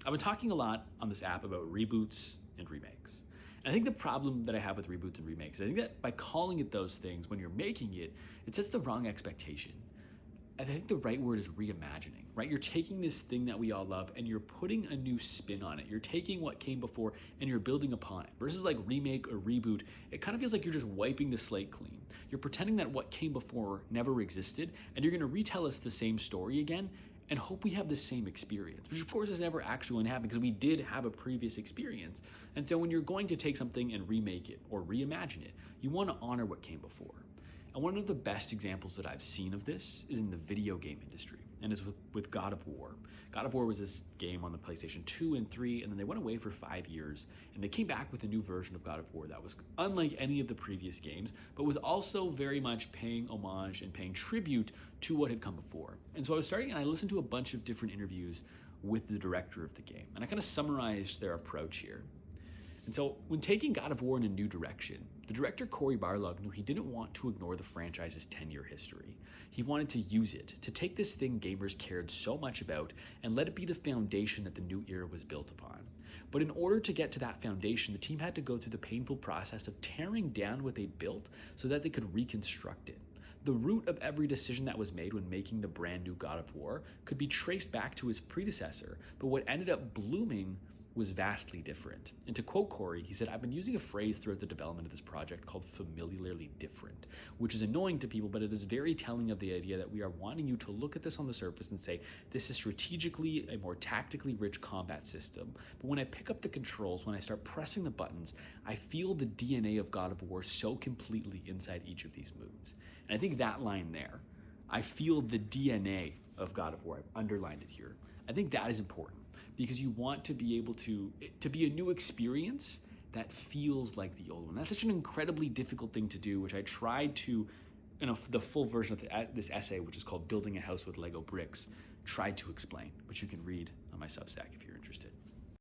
I've been talking a lot on this app about reboots and remakes. And I think the problem that I have with reboots and remakes, I think that by calling it those things when you're making it, it sets the wrong expectation. I think the right word is reimagining, right? You're taking this thing that we all love and you're putting a new spin on it. You're taking what came before and you're building upon it. Versus like remake or reboot, it kind of feels like you're just wiping the slate clean. You're pretending that what came before never existed and you're gonna retell us the same story again and hope we have the same experience, which of course is never actually going to happen because we did have a previous experience. And so when you're going to take something and remake it or reimagine it, you want to honor what came before. And one of the best examples that I've seen of this is in the video game industry, and it's with God of War. God of War was this game on the PlayStation 2 and 3, and then they went away for 5 years, and they came back with a new version of God of War that was unlike any of the previous games, but was also very much paying homage and paying tribute to what had come before. And so I was starting, and I listened to a bunch of different interviews with the director of the game, and I kind of summarized their approach here. And so when taking God of War in a new direction, the director Cory Barlog knew he didn't want to ignore the franchise's 10-year history. He wanted to use it, to take this thing gamers cared so much about and let it be the foundation that the new era was built upon. But in order to get to that foundation, the team had to go through the painful process of tearing down what they'd built so that they could reconstruct it. The root of every decision that was made when making the brand new God of War could be traced back to his predecessor, but what ended up blooming was vastly different. And to quote Cory, he said, "I've been using a phrase throughout the development of this project called familiarly different, which is annoying to people, but it is very telling of the idea that we are wanting you to look at this on the surface and say, this is strategically a more tactically rich combat system. But when I pick up the controls, when I start pressing the buttons, I feel the DNA of God of War so completely inside each of these moves." And I think that line there, I feel the DNA of God of War, I've underlined it here. I think that is important because you want to be able to be a new experience that feels like the old one. That's such an incredibly difficult thing to do, which I tried to, the full version of this essay, which is called Building a House with Lego Bricks, tried to explain, which you can read on my Substack if you're interested.